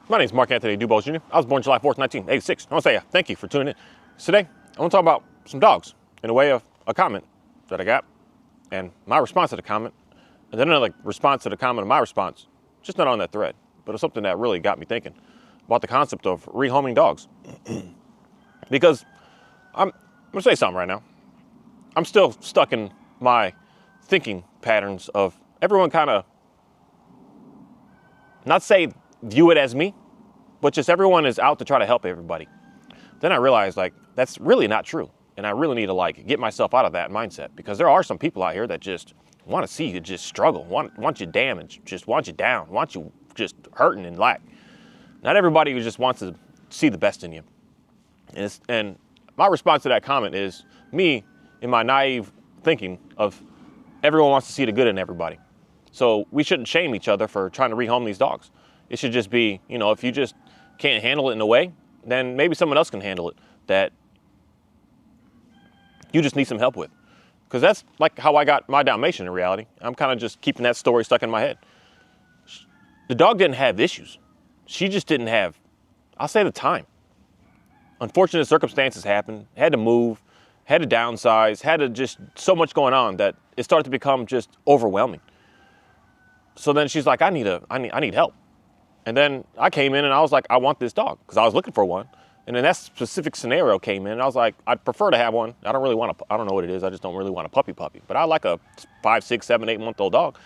My name is Mark Anthony Dubose Jr. I was born July 4th, 1986. I want to say thank you for tuning in. So today, I want to talk about some dogs in a way of a comment that I got and my response to the comment, and then another response to the comment of my response, just not on that thread, but it's something that really got me thinking about the concept of rehoming dogs. Because I'm going to say something right now. I'm still stuck in my thinking patterns of everyone kind of, not say view it as me, but just everyone is out to try to help everybody. Then I realized that's really not true. And I really need to get myself out of that mindset, because there are some people out here that just want to see you just struggle, want you damaged, just want you down, want you just hurting and lack. Not everybody who just wants to see the best in you. And my response to that comment is me in my naive thinking of everyone wants to see the good in everybody. So we shouldn't shame each other for trying to rehome these dogs. It should just be, if you just can't handle it in a way, then maybe someone else can handle it that you just need some help with. Because that's like how I got my Dalmatian in reality. I'm kind of just keeping that story stuck in my head. The dog didn't have issues. She just didn't have, I'll say, the time. Unfortunate circumstances happened, had to move, had to downsize, had to just so much going on that it started to become just overwhelming. So then she's like, I need help. And then I came in and I was like, I want this dog, because I was looking for one. And then that specific scenario came in and I was like, I'd prefer to have one. I don't know what it is. I just don't really want a puppy, but I like a 5, 6, 7, 8-month-old dog.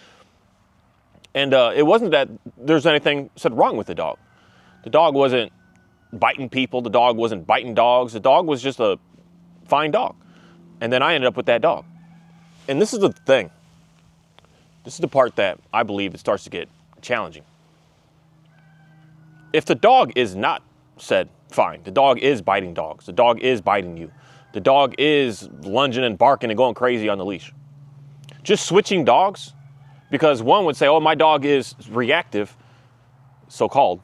And it wasn't that there's anything said wrong with the dog. The dog wasn't biting people. The dog wasn't biting dogs. The dog was just a fine dog. And then I ended up with that dog. And this is the thing. This is the part that I believe it starts to get challenging. If the dog is not said fine, the dog is biting dogs, the dog is biting you, the dog is lunging and barking and going crazy on the leash, just switching dogs, because one would say, oh, my dog is reactive, so-called,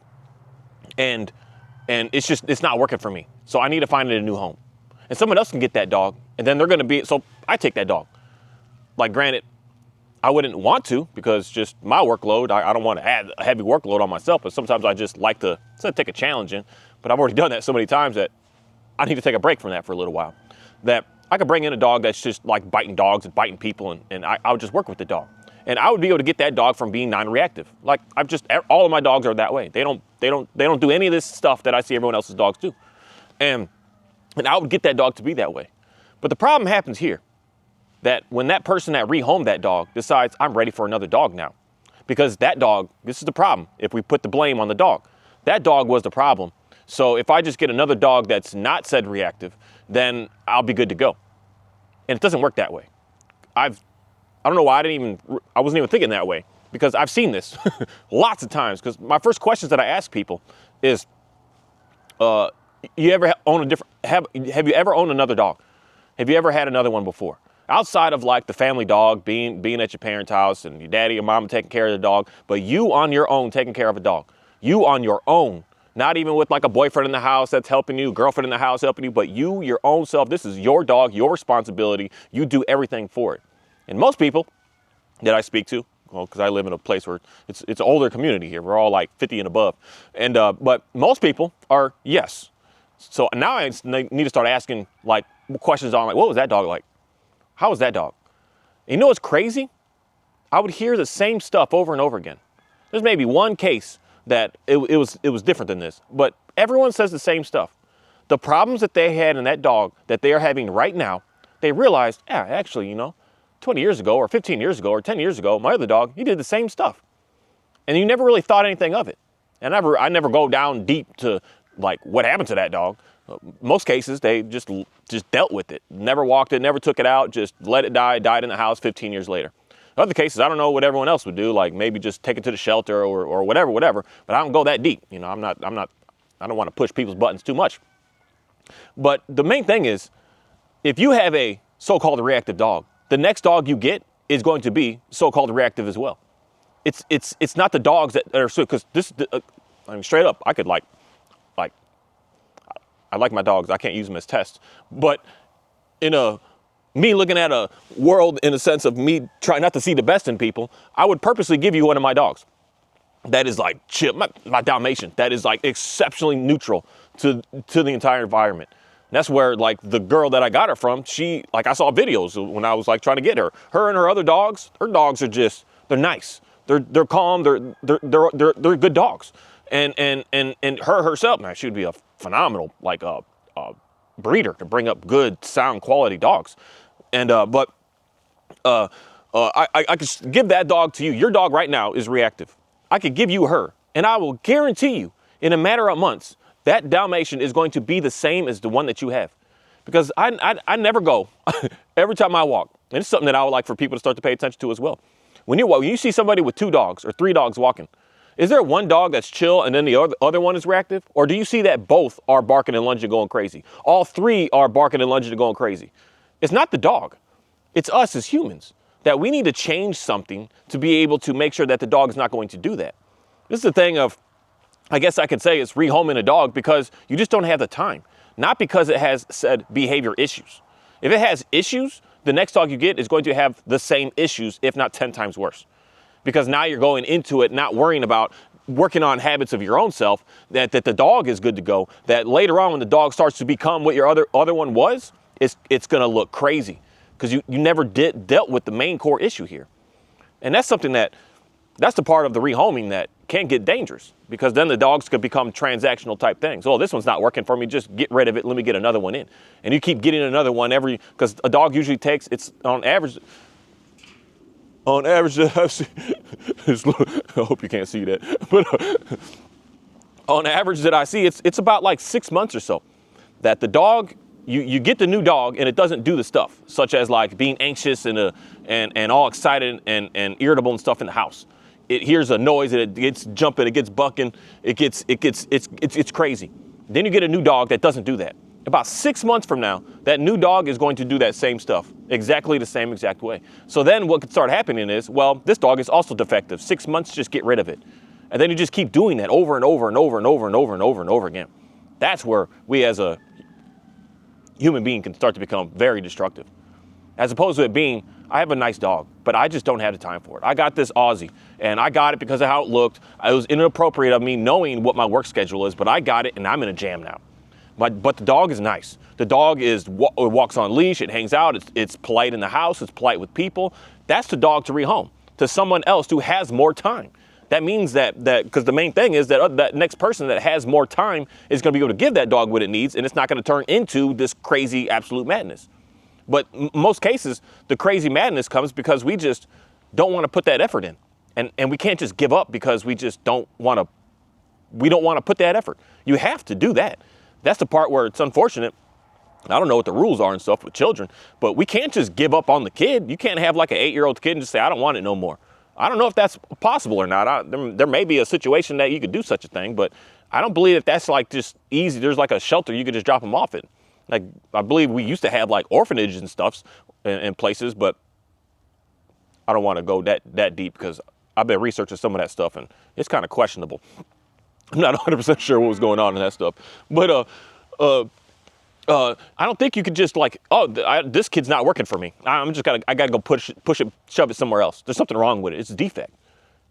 and it's not working for me, so I need to find it a new home. And someone else can get that dog, and then they're going to be, so I take that dog. Like, granted, I wouldn't want to, because just my workload, I don't want to add a heavy workload on myself, but sometimes I just like to take a challenge in. But I've already done that so many times that I need to take a break from that for a little while. That I could bring in a dog that's just like biting dogs and biting people, and I would just work with the dog. And I would be able to get that dog from being non-reactive. Like, all of my dogs are that way. They don't do any of this stuff that I see everyone else's dogs do. And I would get that dog to be that way. But the problem happens here. That when that person that rehomed that dog decides, I'm ready for another dog now. Because that dog, this is the problem, if we put the blame on the dog. That dog was the problem. So if I just get another dog that's not said reactive, then I'll be good to go. And it doesn't work that way. I don't know why I wasn't even thinking that way. Because I've seen this lots of times. Because my first questions that I ask people is, have you ever owned another dog? Have you ever had another one before? Outside of like the family dog, being at your parents' house and your daddy or mom taking care of the dog, but you on your own taking care of a dog. You on your own, not even with like a boyfriend in the house that's helping you, girlfriend in the house helping you, but you, your own self. This is your dog, your responsibility. You do everything for it. And most people that I speak to, well, because I live in a place where it's an older community here. We're all like 50 and above. And but most people are yes. So now I need to start asking like questions on like, what was that dog like? How was that dog? And you know what's crazy? I would hear the same stuff over and over again. There's maybe one case that it was different than this, but everyone says the same stuff. The problems that they had in that dog that they are having right now, they realized, yeah, actually, 20 years ago or 15 years ago or 10 years ago, my other dog, he did the same stuff. And you never really thought anything of it. And I never go down deep to like what happened to that dog. Most cases, they just dealt with it. Never walked it, never took it out, just let it die, died in the house 15 years later. In other cases, I don't know what everyone else would do, like maybe just take it to the shelter or whatever, but I don't go that deep. I don't want to push people's buttons too much. But the main thing is, if you have a so-called reactive dog, the next dog you get is going to be so-called reactive as well. It's not the dogs that are, because straight up, I could I like my dogs. I can't use them as tests. But me looking at a world in a sense of me trying not to see the best in people, I would purposely give you one of my dogs. that is like chill. My Dalmatian, that is like exceptionally neutral to the entire environment. And that's where like the girl that I got her from, she, like I saw videos when I was like trying to get her. Her and her other dogs, her dogs are just, they're nice. They're calm. They're good dogs. And her herself, man, she would be a phenomenal like a breeder to bring up good, sound, quality dogs. And I could give that dog to you. Your dog right now is reactive. I could give you her, and I will guarantee you, in a matter of months, that Dalmatian is going to be the same as the one that you have. Because I never go every time I walk, and it's something that I would like for people to start to pay attention to as well. When you see somebody with 2 dogs or 3 dogs walking, is there one dog that's chill and then the other one is reactive? Or do you see that both are barking and lunging, going crazy? All 3 are barking and lunging and going crazy. It's not the dog. It's us as humans that we need to change something to be able to make sure that the dog is not going to do that. This is the thing of, I guess I could say it's rehoming a dog because you just don't have the time. Not because it has said behavior issues. If it has issues, the next dog you get is going to have the same issues, if not 10 times worse. Because now you're going into it not worrying about working on habits of your own self, that the dog is good to go, that later on when the dog starts to become what your other one was, it's going to look crazy because you never dealt with the main core issue here. And that's something that's the part of the rehoming that can get dangerous, because then the dogs could become transactional type things. Oh, this one's not working for me. Just get rid of it. Let me get another one in. And you keep getting another one because a dog usually takes, it's on average, I hope you can't see that, but on average that I see, it's about like 6 months or so that the dog, you get the new dog and it doesn't do the stuff, such as like being anxious and all excited and irritable and stuff in the house. It hears a noise and it gets jumping, it gets bucking, it's crazy. Then you get a new dog that doesn't do that. About 6 months from now, that new dog is going to do that same stuff, exactly the same exact way. So then what could start happening is, well, this dog is also defective. 6 months, just get rid of it. And then you just keep doing that over and over and over and over and over and over and over again. That's where we as a human being can start to become very destructive. As opposed to it being, I have a nice dog, but I just don't have the time for it. I got this Aussie, and I got it because of how it looked. It was inappropriate of me knowing what my work schedule is, but I got it, and I'm in a jam now. But the dog is nice. The dog walks on leash, it hangs out, it's polite in the house, it's polite with people. That's the dog to rehome to someone else who has more time. That means that because the main thing is that next person that has more time is going to be able to give that dog what it needs, and it's not going to turn into this crazy absolute madness. But most cases, the crazy madness comes because we just don't want to put that effort in. And we can't just give up because we don't want to put that effort. You have to do that. That's the part where it's unfortunate. I don't know what the rules are and stuff with children, but we can't just give up on the kid. You can't have like an 8-year-old kid and just say, I don't want it no more. I don't know if that's possible or not. There may be a situation that you could do such a thing, but I don't believe that that's like just easy. There's like a shelter you could just drop them off in. Like, I believe we used to have like orphanages and stuff in places, but I don't want to go that deep because I've been researching some of that stuff and it's kind of questionable. I'm not 100% sure what was going on in that stuff, but I don't think you could just like, this kid's not working for me. I gotta go push it, shove it somewhere else. There's something wrong with it. It's a defect.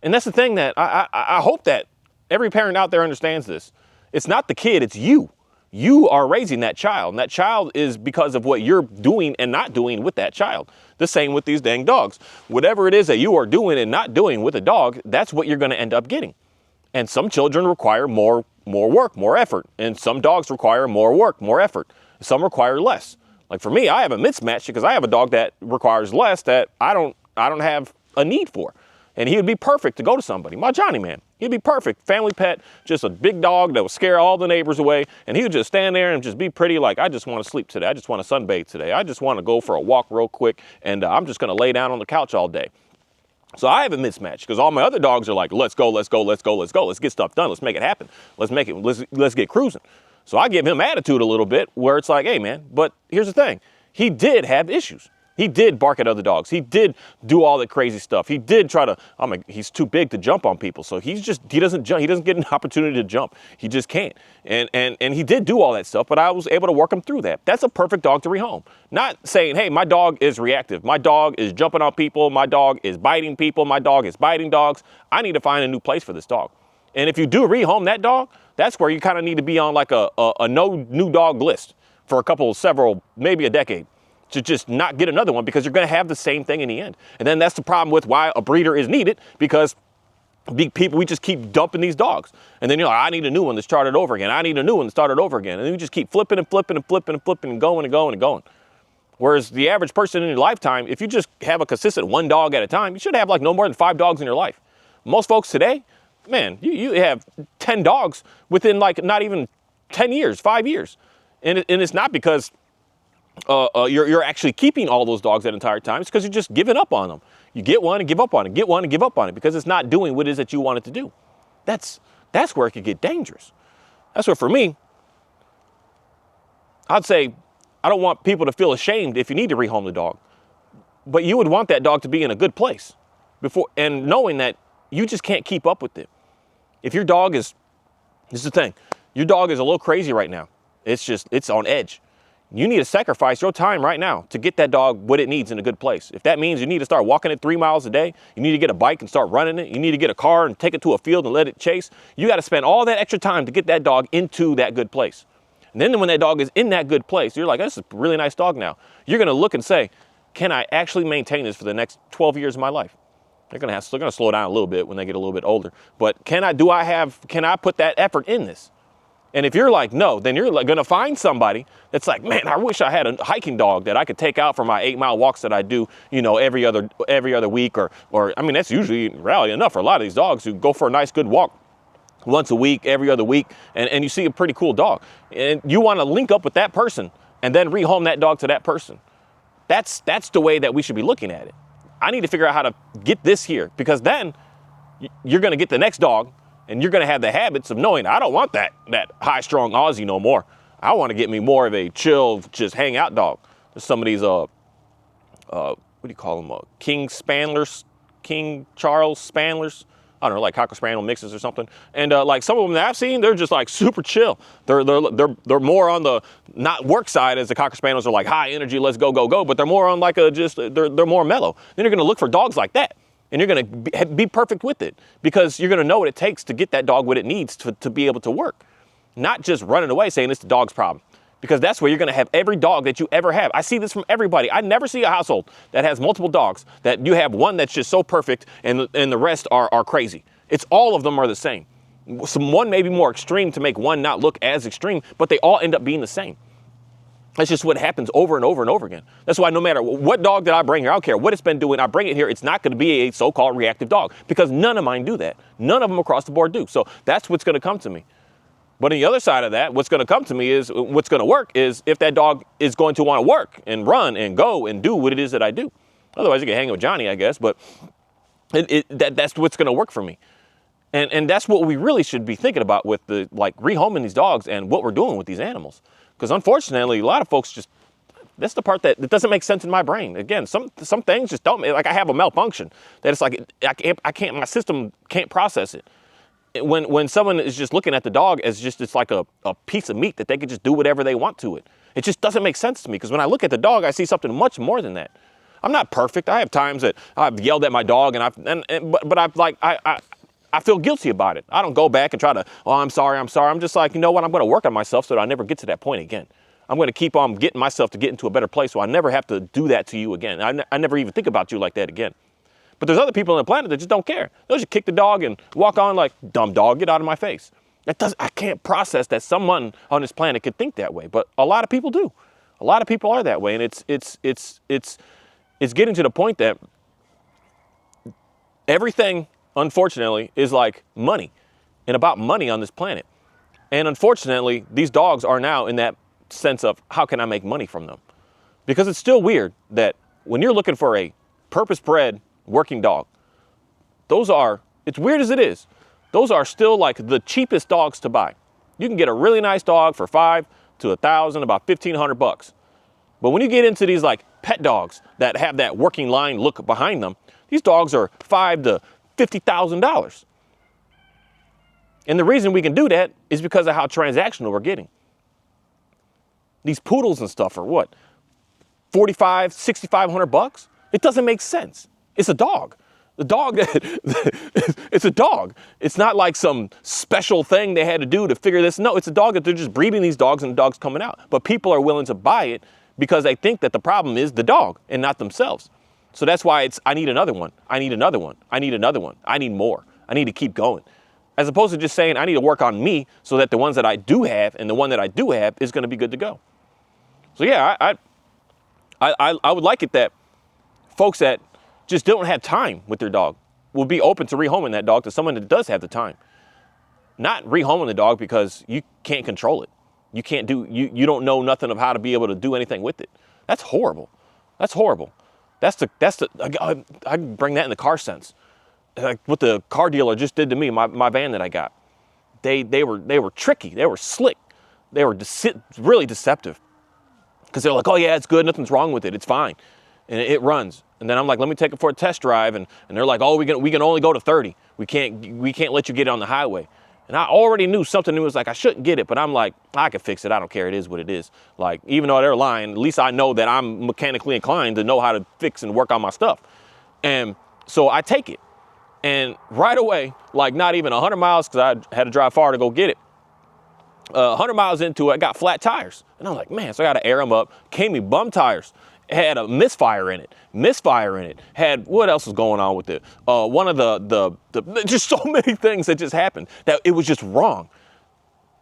And that's the thing that I hope that every parent out there understands this. It's not the kid, it's you. You are raising that child, and that child is because of what you're doing and not doing with that child. The same with these dang dogs. Whatever it is that you are doing and not doing with a dog, that's what you're going to end up getting. And some children require more work, more effort. And some dogs require more work, more effort. Some require less. Like for me, I have a mismatch because I have a dog that requires less that I don't have a need for. And he would be perfect to go to somebody. My Johnny, man. He'd be perfect. Family pet, just a big dog that would scare all the neighbors away. And he would just stand there and just be pretty like, I just want to sleep today. I just want to sunbathe today. I just want to go for a walk real quick. And I'm just going to lay down on the couch all day. So I have a mismatch because all my other dogs are like, let's go, let's go, let's go, let's go. Let's get stuff done. Let's make it happen. Let's get cruising. So I give him attitude a little bit where it's like, hey, man, but here's the thing. He did have issues. He did bark at other dogs. He did do all that crazy stuff. He did try to, he's too big to jump on people. So he doesn't jump. He doesn't get an opportunity to jump. He just can't. And he did do all that stuff, but I was able to work him through that. That's a perfect dog to rehome. Not saying, hey, my dog is reactive. My dog is jumping on people. My dog is biting people. My dog is biting dogs. I need to find a new place for this dog. And if you do rehome that dog, that's where you kind of need to be on like a no new dog list for several, maybe a decade, to just not get another one, because you're going to have the same thing in the end. And then that's the problem with why a breeder is needed, because we just keep dumping these dogs. And then you're like, I need a new one to start it over again. I need a new one to start it over again. And then you just keep flipping and flipping and flipping and flipping and going and going and going. Whereas the average person in your lifetime, if you just have a consistent one dog at a time, you should have like no more than 5 dogs in your life. Most folks today, man, you have 10 dogs within like not even 10 years, 5 years. And it's not because you're actually keeping all those dogs that entire time. It's because you're just giving up on them. You get one and give up on it, get one and give up on it, because it's not doing what it is that you want it to do. That's where it could get dangerous. That's where, for me, I'd say I don't want people to feel ashamed if you need to rehome the dog. But you would want that dog to be in a good place before, and knowing that you just can't keep up with it. If your dog this is the thing, your dog is a little crazy right now. It's on edge. You need to sacrifice your time right now to get that dog what it needs in a good place. If that means you need to start walking it 3 miles a day, you need to get a bike and start running it, you need to get a car and take it to a field and let it chase, you got to spend all that extra time to get that dog into that good place. And then when that dog is in that good place, you're like, this is a really nice dog now. You're going to look and say, can I actually maintain this for the next 12 years of my life? They're going to slow down a little bit when they get a little bit older. But can I put that effort in this? And if you're like, no, then you're going to find somebody that's like, man, I wish I had a hiking dog that I could take out for my 8-mile walks that I do, every other week, or that's usually rally enough for a lot of these dogs who go for a nice good walk once a week, every other week, and you see a pretty cool dog. And you want to link up with that person and then rehome that dog to that person. That's the way that we should be looking at it. I need to figure out how to get this here, because then you're going to get the next dog, and you're going to have the habits of knowing, I don't want that high-strung Aussie no more. I want to get me more of a chill, just hang out dog. There's some of these, what do you call them? King Charles Spaniels. I don't know, like Cocker Spaniel mixes or something. And like some of them that I've seen, they're just like super chill. They're more on the not work side, as the Cocker Spaniels are like high energy, let's go, go, go. But they're more on like they're more mellow. Then you're going to look for dogs like that. And you're going to be perfect with it, because you're going to know what it takes to get that dog what it needs to be able to work. Not just running away saying it's the dog's problem, because that's where you're going to have every dog that you ever have. I see this from everybody. I never see a household that has multiple dogs that you have one that's just so perfect and the rest are crazy. It's all of them are the same. One may be more extreme to make one not look as extreme, but they all end up being the same. That's just what happens over and over and over again. That's why no matter what dog that I bring here, I don't care what it's been doing, I bring it here, it's not going to be a so-called reactive dog, because none of mine do that. None of them across the board do. So that's what's going to come to me. But on the other side of that, what's going to come to me is, what's going to work is if that dog is going to want to work and run and go and do what it is that I do. Otherwise, you can hang with Johnny, I guess, but that's what's going to work for me. And that's what we really should be thinking about with the rehoming these dogs and what we're doing with these animals. Because unfortunately, a lot of folks that's the part that doesn't make sense in my brain. Again, some things just don't, like I have a malfunction that it's like, I can't, my system can't process it. When someone is just looking at the dog as it's like a piece of meat that they can just do whatever they want to it. It just doesn't make sense to me, because when I look at the dog, I see something much more than that. I'm not perfect. I have times that I've yelled at my dog but I feel guilty about it. I don't go back and try to, I'm sorry. I'm just like, you know what? I'm going to work on myself so that I never get to that point again. I'm going to keep on getting myself to get into a better place so I never have to do that to you again. I never even think about you like that again. But there's other people on the planet that just don't care. They'll just kick the dog and walk on like, dumb dog, get out of my face. I can't process that someone on this planet could think that way. But a lot of people do. A lot of people are that way. And it's getting to the point that everything, unfortunately, is like money and about money on this planet. And unfortunately, these dogs are now in that sense of, how can I make money from them? Because it's still weird that when you're looking for a purpose-bred working dog, it's weird as it is, those are still like the cheapest dogs to buy. You can get a really nice dog for $500 to $1,000, about $1,500. But when you get into these like pet dogs that have that working line look behind them, these dogs are $5,000 to $50,000. And the reason we can do that is because of how transactional we're getting. These poodles and stuff are what? $4,500, $6,500? It doesn't make sense. It's a dog. The dog, it's a dog. It's not like some special thing they had to do to figure this. No, it's a dog that they're just breeding these dogs and the dog's coming out. But people are willing to buy it because they think that the problem is the dog and not themselves. So that's why I need another one. I need another one. I need another one. I need more. I need to keep going. As opposed to just saying I need to work on me so that the ones that I do have and the one that I do have is going to be good to go. So yeah, I would like it that folks that just don't have time with their dog will be open to rehoming that dog to someone that does have the time. Not rehoming the dog because you can't control it. You can't do, you don't know nothing of how to be able to do anything with it. That's horrible. That's horrible. I can bring that in the car sense. Like what the car dealer just did to me, my van that I got. They were tricky. They were slick. They were really deceptive. Because they're like, oh yeah, it's good. Nothing's wrong with it. It's fine. And it runs. And then I'm like, let me take it for a test drive. And they're like, oh, we can only go to 30. We can't let you get it on the highway. And I already knew something that was like, I shouldn't get it. But I'm like, I can fix it. I don't care. It is what it is. Like, even though they're lying, at least I know that I'm mechanically inclined to know how to fix and work on my stuff. And so I take it. And right away, like not even 100 miles, because I had to drive far to go get it. 100 miles into it, I got flat tires. And I'm like, man, so I got to air them up. Came me bum tires. Had a misfire in it. Had, what else was going on with it? One of the just so many things that just happened that it was just wrong.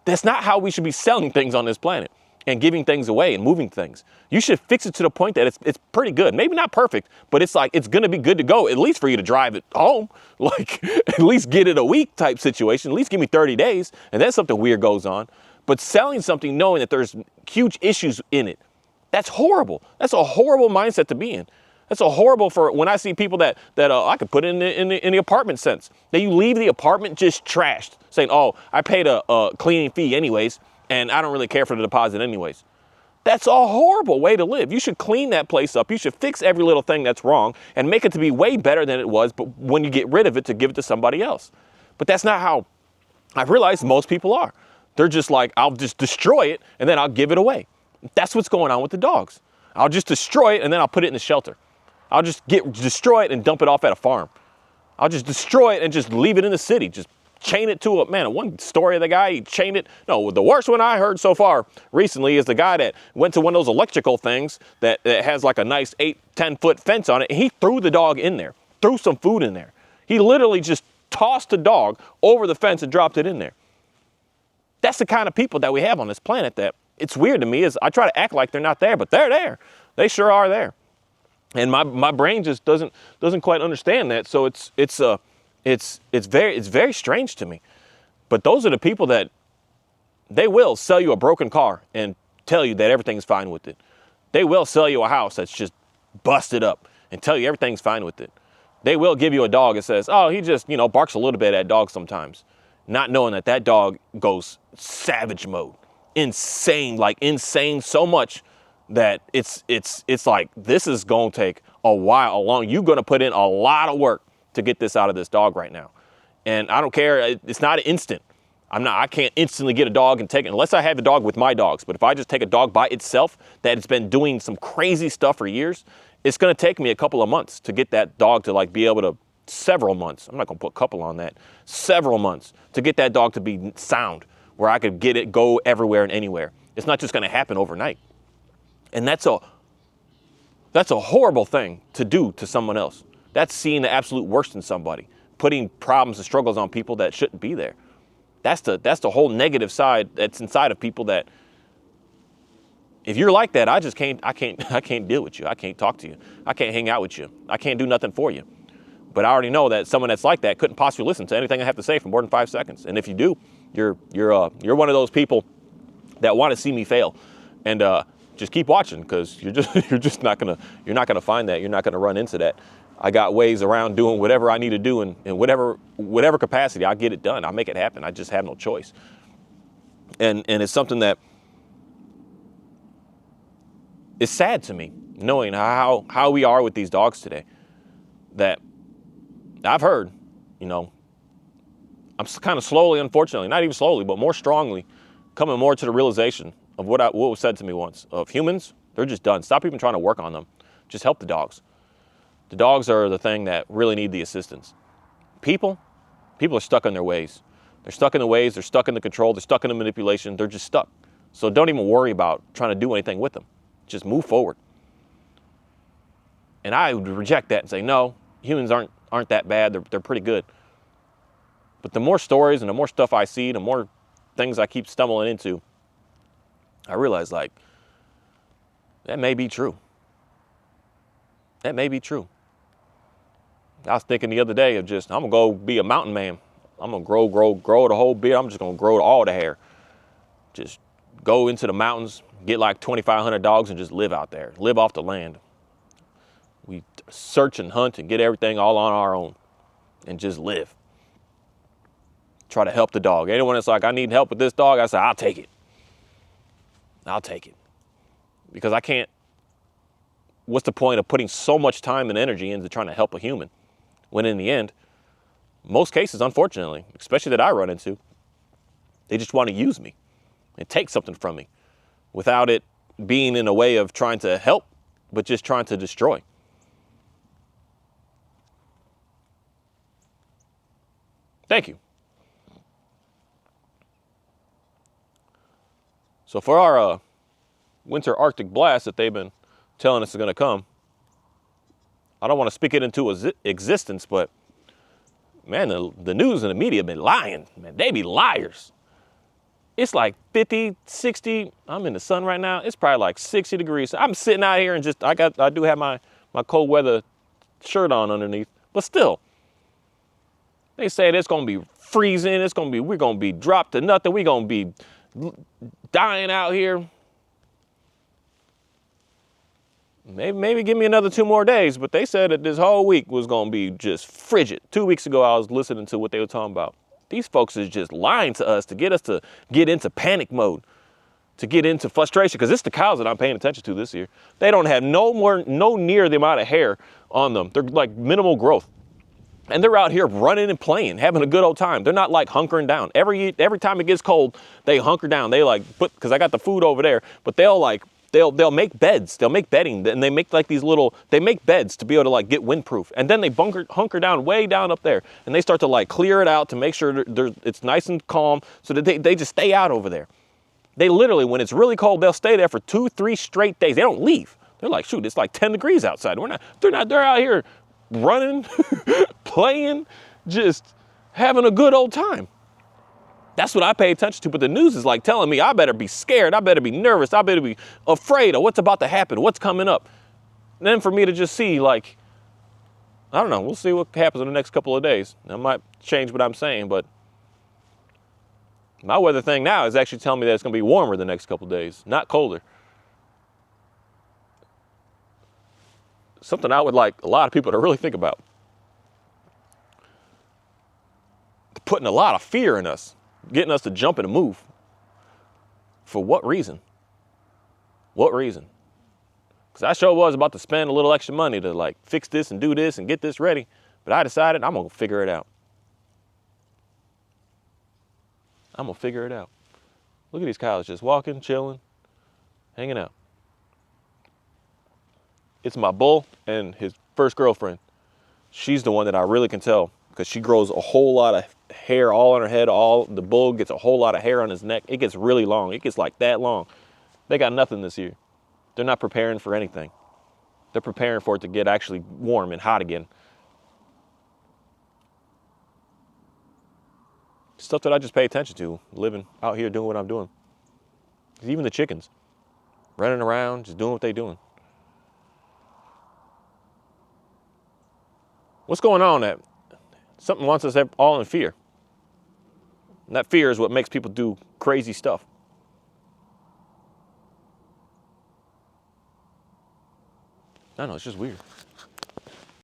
That's not how we should be selling things on this planet and giving things away and moving things. You should fix it to the point that it's pretty good. Maybe not perfect, but it's like, it's going to be good to go, at least for you to drive it home. Like, at least get it a week type situation. At least give me 30 days, and then something weird goes on. But selling something knowing that there's huge issues in it, that's horrible. That's a horrible mindset to be in. That's a horrible for when I see people that I could put in the apartment sense. That you leave the apartment just trashed, saying, oh, I paid a cleaning fee anyways, and I don't really care for the deposit anyways. That's a horrible way to live. You should clean that place up. You should fix every little thing that's wrong and make it to be way better than it was, but when you get rid of it, to give it to somebody else. But that's not how I've realized most people are. They're just like, I'll just destroy it and then I'll give it away. That's what's going on with the dogs. I'll just destroy it and then I'll put it in the shelter. I'll just destroy it and dump it off at a farm. I'll just destroy it and just leave it in the city. Just chain it to one story of the guy, he chained it. No, the worst one I heard so far recently is the guy that went to one of those electrical things that has like a nice 8-10 foot fence on it. And he threw the dog in there, threw some food in there. He literally just tossed the dog over the fence and dropped it in there. That's the kind of people that we have on this planet that it's weird to me is I try to act like they're not there, but they're there. They sure are there. And my brain just doesn't quite understand that. So it's very strange to me. But those are the people that they will sell you a broken car and tell you that everything's fine with it. They will sell you a house that's just busted up and tell you everything's fine with it. They will give you a dog that says, oh, he just, barks a little bit at dogs sometimes. Not knowing that dog goes savage mode. Insane so much that it's like, this is going to take a while. You're going to put in a lot of work to get this out of this dog right now. And I don't care. It's not an instant. I can't instantly get a dog and take it unless I have a dog with my dogs. But if I just take a dog by itself that has been doing some crazy stuff for years, it's going to take me a couple of months to get that dog to be able to, several months. I'm not going to put couple on that. Several months to get that dog to be sound where I could get it, go everywhere and anywhere. It's not just going to happen overnight. And that's a horrible thing to do to someone else. That's seeing the absolute worst in somebody, putting problems and struggles on people that shouldn't be there. That's the whole negative side that's inside of people that if you're like that, I can't deal with you. I can't talk to you. I can't hang out with you. I can't do nothing for you. But I already know that someone that's like that couldn't possibly listen to anything I have to say for more than 5 seconds. And if you do, you're one of those people that want to see me fail. And just keep watching, because you're not gonna find that. You're not gonna run into that. I got ways around doing whatever I need to do in whatever capacity. I'll get it done. I'll make it happen. I just have no choice. And it's something that is sad to me knowing how we are with these dogs today, that I've heard, you know, I'm kind of slowly, unfortunately, not even slowly, but more strongly, coming more to the realization of what was said to me once, of humans, they're just done. Stop even trying to work on them. Just help the dogs. The dogs are the thing that really need the assistance. People are stuck in their ways. They're stuck in the ways, they're stuck in the control, they're stuck in the manipulation, they're just stuck. So don't even worry about trying to do anything with them. Just move forward. And I would reject that and say, no, humans aren't that bad, they're pretty good. But the more stories and the more stuff I see, the more things I keep stumbling into, I realize, like, that may be true. That may be true. I was thinking the other day of just, I'm gonna go be a mountain man. I'm gonna grow the whole beard. I'm just gonna grow all the hair. Just go into the mountains, get like 2,500 dogs and just live out there, live off the land. We search and hunt and get everything all on our own and just live. Try to help the dog. Anyone that's like, I need help with this dog, I say, I'll take it. I'll take it. Because I can't, what's the point of putting so much time and energy into trying to help a human? When in the end, most cases, unfortunately, especially that I run into, they just want to use me and take something from me without it being in a way of trying to help, but just trying to destroy. Thank you. So for our winter Arctic blast that they've been telling us is going to come, I don't want to speak it into existence, but man, the news and the media have been lying. Man, they be liars. It's like 50, 60. I'm in the sun right now. It's probably like 60 degrees. I'm sitting out here and just, I do have my cold weather shirt on underneath, but still, they say it's going to be freezing. We're going to be dropped to nothing. We're going to be dying out here. Maybe give me another 2 more days, but they said that this whole week was going to be just frigid. 2 weeks ago, I was listening to what they were talking about. These folks is just lying to us to get into panic mode, to get into frustration, because it's the cows that I'm paying attention to this year. They don't have no near the amount of hair on them. They're like minimal growth. And they're out here running and playing, having a good old time. They're not like hunkering down. Every time it gets cold, they hunker down. They like because I got the food over there, but they'll make beds. They'll make bedding, and they make like they make beds to be able to like get windproof. And then they hunker down way down up there, and they start to like clear it out to make sure it's nice and calm, so that they just stay out over there. They literally, when it's really cold, they'll stay there for 2-3 straight days. They don't leave. They're like, shoot, it's like 10 degrees outside. They're out here running, playing, just having a good old time. That's what I pay attention to. But the news is like telling me I better be scared. I better be nervous. I better be afraid of what's about to happen, what's coming up. And then for me to just see, like, I don't know, we'll see what happens in the next couple of days. I might change what I'm saying, but my weather thing now is actually telling me that it's going to be warmer the next couple of days, not colder. Something I would like a lot of people to really think about. Putting a lot of fear in us, getting us to jump and move. For what reason? What reason? Because I sure was about to spend a little extra money to like fix this and do this and get this ready. But I decided I'm going to figure it out. I'm going to figure it out. Look at these cows just walking, chilling, hanging out. It's my bull and his first girlfriend. She's the one that I really can tell because she grows a whole lot of hair all on her head. The bull gets a whole lot of hair on his neck. It gets really long. It gets like that long. They got nothing this year. They're not preparing for anything. They're preparing for it to get actually warm and hot again. Stuff that I just pay attention to, living out here doing what I'm doing. Even the chickens, running around, just doing what they're doing. What's going on that something wants us all in fear? And that fear is what makes people do crazy stuff. I don't know, it's just weird.